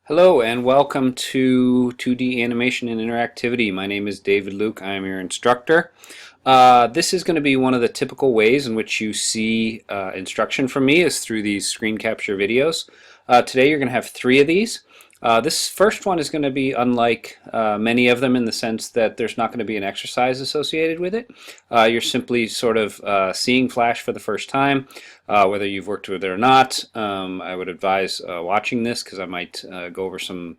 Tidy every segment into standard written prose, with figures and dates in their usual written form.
Hello and welcome to 2D Animation and Interactivity. My name is David Luke. I am your instructor. This is going to be one of the typical ways in which you see instruction from me is through these screen capture videos. Today you're going to have three of these. This first one is going to be unlike many of them in the sense that there's not going to be an exercise associated with it. You're simply sort of seeing Flash for the first time. Whether you've worked with it or not, I would advise watching this because I might go over some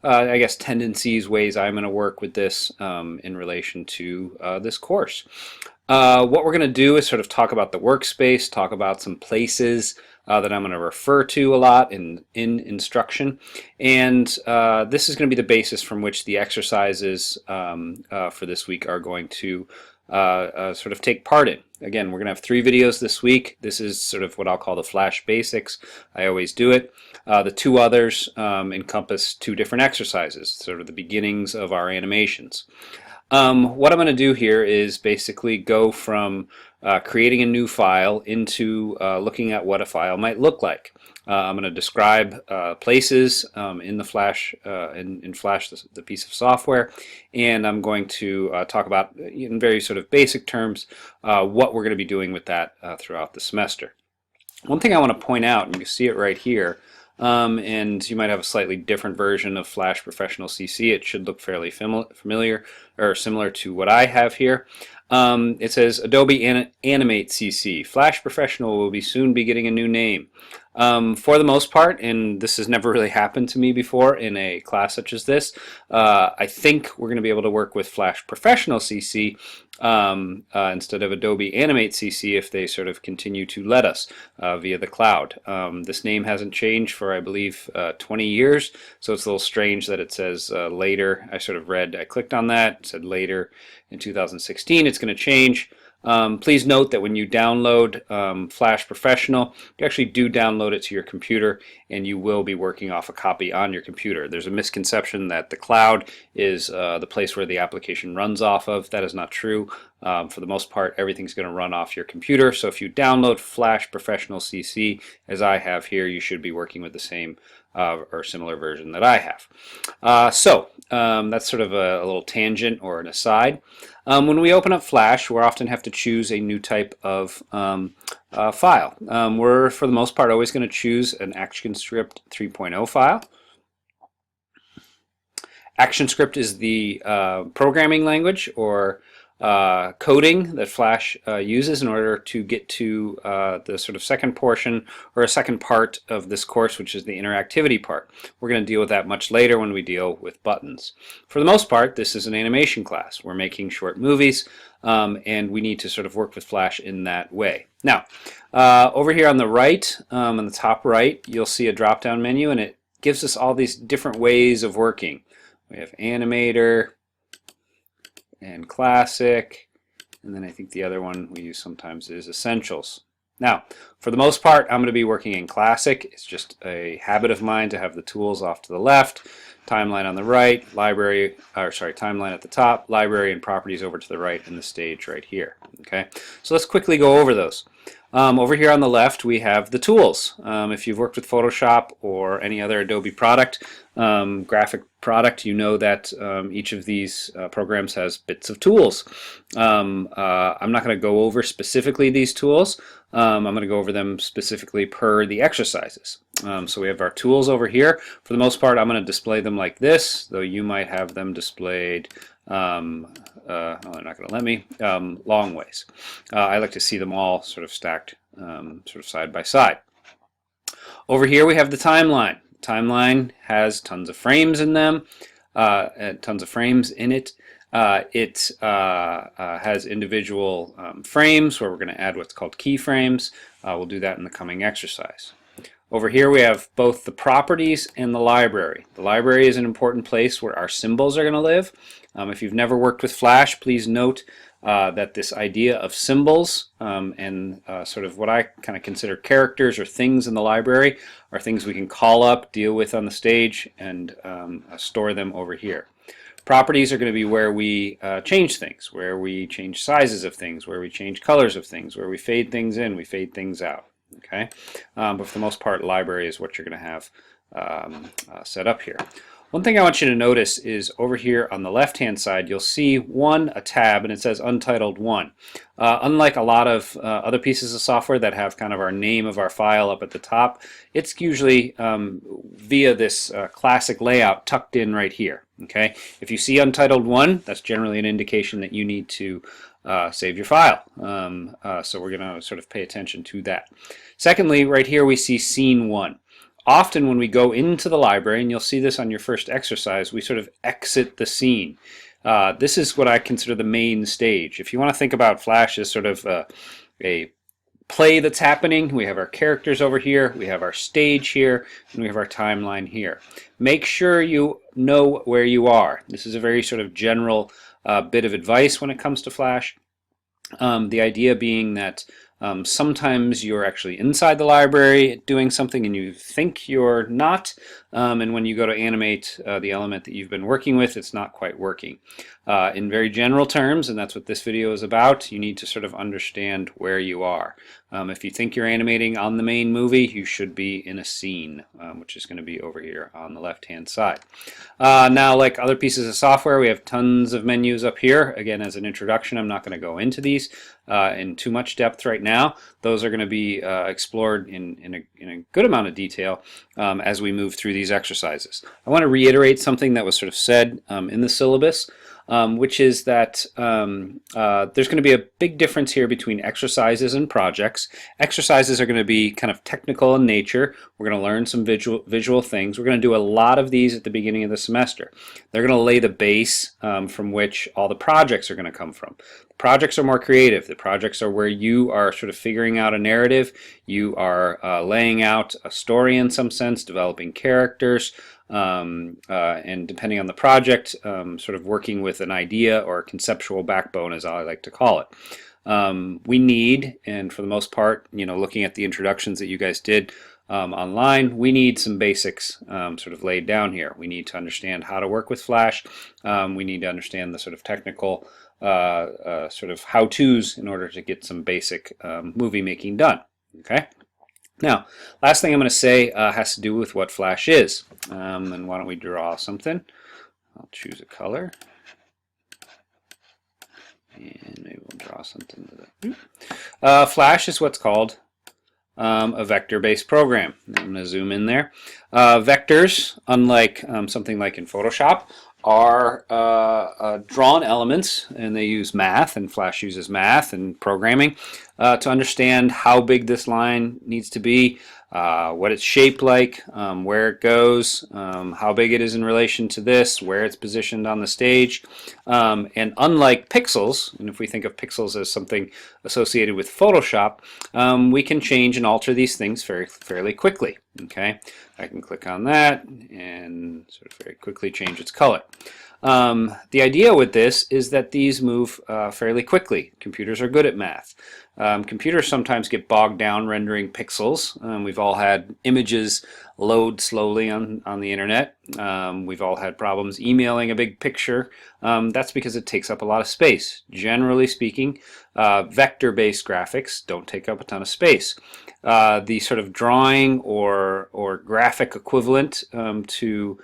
I guess tendencies, ways I'm going to work with this in relation to this course. What we're going to do is sort of talk about the workspace, talk about some places that I'm going to refer to a lot in instruction, and this is going to be the basis from which the exercises for this week are going to sort of take part in. Again, we're going to have three videos this week. This is sort of what I'll call the Flash Basics. I always do it. The two others encompass two different exercises, sort of the beginnings of our animations. What I'm going to do here is basically go from creating a new file into looking at what a file might look like. I'm going to describe places in the Flash, in Flash, the piece of software, and I'm going to talk about, in very sort of basic terms, what we're going to be doing with that throughout the semester. One thing I want to point out, and you can see it right here, and you might have a slightly different version of Flash Professional CC. It should look fairly familiar or similar to what I have here. It says Adobe Animate CC. Flash Professional will soon be getting a new name. For the most part, and this has never really happened to me before in a class such as this, I think we're going to be able to work with Flash Professional CC instead of Adobe Animate CC if they sort of continue to let us via the cloud. This name hasn't changed for, I believe, 20 years, so it's a little strange that it says later. I clicked on that, it said later in 2016 it's going to change. Please note that when you download Flash Professional, you actually do download it to your computer, and you will be working off a copy on your computer. There's a misconception that the cloud is the place where the application runs off of. That is not true. For the most part, everything's going to run off your computer. So if you download Flash Professional CC, as I have here, you should be working with the same or similar version that I have. That's sort of a little tangent or an aside. When we open up Flash, we often have to choose a new type of file. We're, for the most part, always going to choose an ActionScript 3.0 file. ActionScript is the programming language or coding that Flash uses in order to get to the sort of second portion or a second part of this course, which is the interactivity part. We're going to deal with that much later when we deal with buttons. For the most part, this is an animation class. We're making short movies, and we need to sort of work with Flash in that way. Now, over here on the right, on the top right, you'll see a drop-down menu, and it gives us all these different ways of working. We have Animator and Classic, and then I think the other one we use sometimes is Essentials. Now, for the most part, I'm going to be working in Classic. It's just a habit of mine to have the tools off to the left, Timeline on the right, Timeline at the top, Library and Properties over to the right, and the stage right here. Okay, so let's quickly go over those. Over here on the left, we have the tools. If you've worked with Photoshop or any other Adobe product, graphic product, you know that each of these programs has bits of tools. I'm not going to go over specifically these tools. I'm going to go over them specifically per the exercises. So we have our tools over here. For the most part, I'm going to display them like this, though you might have them displayed they're not going to let me, long ways. I like to see them all sort of stacked sort of side by side. Over here we have the timeline. Timeline has tons of frames in them, tons of frames in it. It has individual frames where we're going to add what's called keyframes. We'll do that in the coming exercise. Over here we have both the properties and the library. The library is an important place where our symbols are going to live. If you've never worked with Flash, please note that this idea of symbols and sort of what I kind of consider characters or things in the library are things we can call up, deal with on the stage, and store them over here. Properties are going to be where we change things, where we change sizes of things, where we change colors of things, where we fade things in, we fade things out. Okay, but for the most part, library is what you're going to have set up here. One thing I want you to notice is over here on the left-hand side, you'll see a tab, and it says Untitled 1. Unlike a lot of other pieces of software that have kind of our name of our file up at the top, it's usually via this classic layout tucked in right here. Okay, if you see Untitled 1, that's generally an indication that you need to save your file. So we're going to sort of pay attention to that. Secondly, right here we see Scene 1. Often when we go into the library, and you'll see this on your first exercise, we sort of exit the scene. This is what I consider the main stage. If you want to think about Flash as sort of a play that's happening, we have our characters over here, we have our stage here, and we have our timeline here. Make sure you know where you are. This is a very sort of general bit of advice when it comes to Flash. The idea being that sometimes you're actually inside the library doing something and you think you're not, and when you go to animate the element that you've been working with, it's not quite working. In very general terms, and that's what this video is about, you need to sort of understand where you are. If you think you're animating on the main movie, you should be in a scene, which is going to be over here on the left-hand side. Now, like other pieces of software, we have tons of menus up here. Again, as an introduction, I'm not going to go into these in too much depth right now. Those are going to be explored in a good amount of detail as we move through these exercises. I want to reiterate something that was sort of said in the syllabus, which is that there's going to be a big difference here between exercises and projects. Exercises are going to be kind of technical in nature. We're going to learn some visual things. We're going to do a lot of these at the beginning of the semester. They're going to lay the base from which all the projects are going to come from. Projects are more creative. The projects are where you are sort of figuring out a narrative. You are laying out a story in some sense, developing characters, and depending on the project, sort of working with an idea or a conceptual backbone, as I like to call it. We need, and for the most part, looking at the introductions that you guys did online, we need some basics sort of laid down here. We need to understand how to work with Flash. We need to understand the sort of technical sort of how-tos in order to get some basic movie making done. Okay. Now, last thing I'm going to say has to do with what Flash is. And why don't we draw something? I'll choose a color. And maybe we'll draw something with it. Flash is what's called a vector-based program. I'm going to zoom in there. Vectors, unlike something like in Photoshop, are drawn elements, and they use math, and Flash uses math and programming to understand how big this line needs to be, what it's shaped like, where it goes, how big it is in relation to this, where it's positioned on the stage. And unlike pixels, and if we think of pixels as something associated with Photoshop, we can change and alter these things fairly quickly. Okay, I can click on that and sort of very quickly change its color. The idea with this is that these move fairly quickly. Computers are good at math. Computers sometimes get bogged down rendering pixels. We've all had images load slowly on the internet. We've all had problems emailing a big picture. That's because it takes up a lot of space. Generally speaking, vector-based graphics don't take up a ton of space. The sort of drawing or graphic equivalent to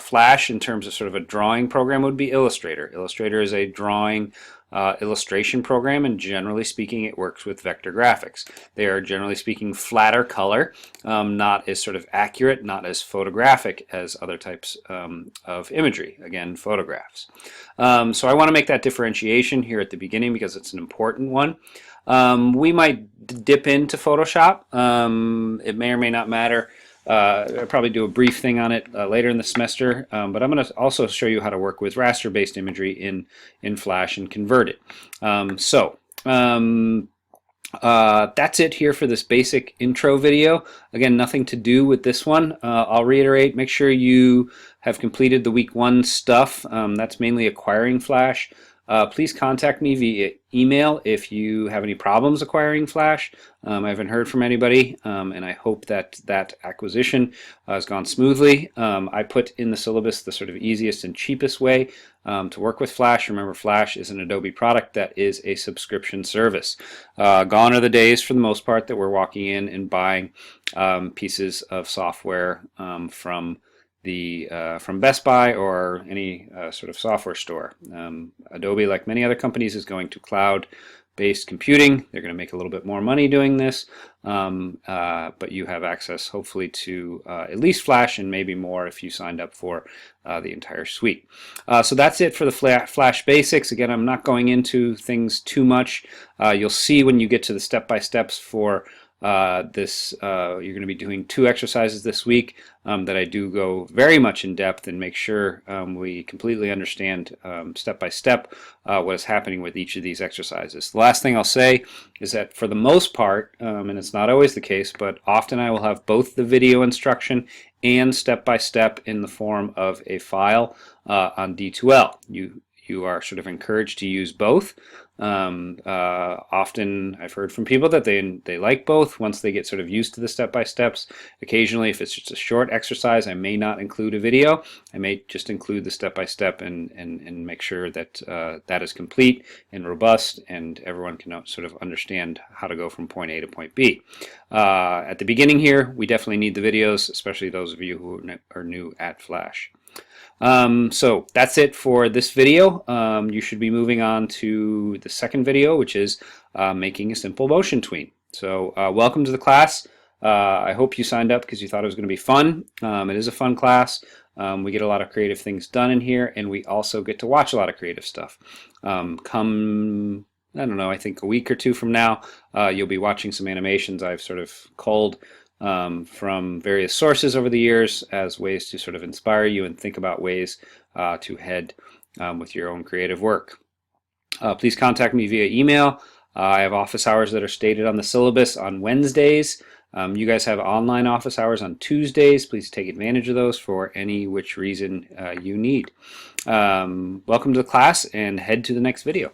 Flash in terms of sort of a drawing program would be Illustrator. Illustrator is a drawing illustration program, and generally speaking it works with vector graphics. They are generally speaking flatter color, not as sort of accurate, not as photographic as other types of imagery, again photographs. So I want to make that differentiation here at the beginning because it's an important one. We might dip into Photoshop. It may or may not matter. I'll probably do a brief thing on it later in the semester, but I'm going to also show you how to work with raster-based imagery in Flash and convert it. That's it here for this basic intro video. Again, nothing to do with this one. I'll reiterate, make sure you have completed the week 1 stuff. That's mainly acquiring Flash. Please contact me via email if you have any problems acquiring Flash. I haven't heard from anybody, and I hope that that acquisition has gone smoothly. I put in the syllabus the sort of easiest and cheapest way to work with Flash. Remember, Flash is an Adobe product that is a subscription service. Gone are the days, for the most part, that we're walking in and buying pieces of software from Best Buy or any sort of software store. Adobe, like many other companies, is going to cloud-based computing. They're going to make a little bit more money doing this, but you have access, hopefully, to at least Flash and maybe more if you signed up for the entire suite. So that's it for the Flash basics. Again, I'm not going into things too much. You'll see when you get to the step-by-steps for you're going to be doing 2 exercises this week that I do go very much in depth and make sure we completely understand step by step what is happening with each of these exercises. The last thing I'll say is that for the most part, and it's not always the case, but often I will have both the video instruction and step by step in the form of a file on D2L. You are sort of encouraged to use both. Often I've heard from people that they like both once they get sort of used to the step-by-steps. Occasionally, if it's just a short exercise, I may not include a video. I may just include the step-by-step and make sure that that is complete and robust and everyone can sort of understand how to go from point A to point B. At the beginning here, we definitely need the videos, especially those of you who are new at Flash. So that's it for this video. You should be moving on to the second video, which is making a simple motion tween. So welcome to the class. I hope you signed up because you thought it was going to be fun. It is a fun class. We get a lot of creative things done in here, and we also get to watch a lot of creative stuff. Come, I don't know, I think a week or 2 from now, you'll be watching some animations I've sort of culled from various sources over the years as ways to sort of inspire you and think about ways to head with your own creative work. Please contact me via email. I have office hours that are stated on the syllabus on Wednesdays. You guys have online office hours on Tuesdays. Please take advantage of those for any which reason you need. Welcome to the class, and head to the next video.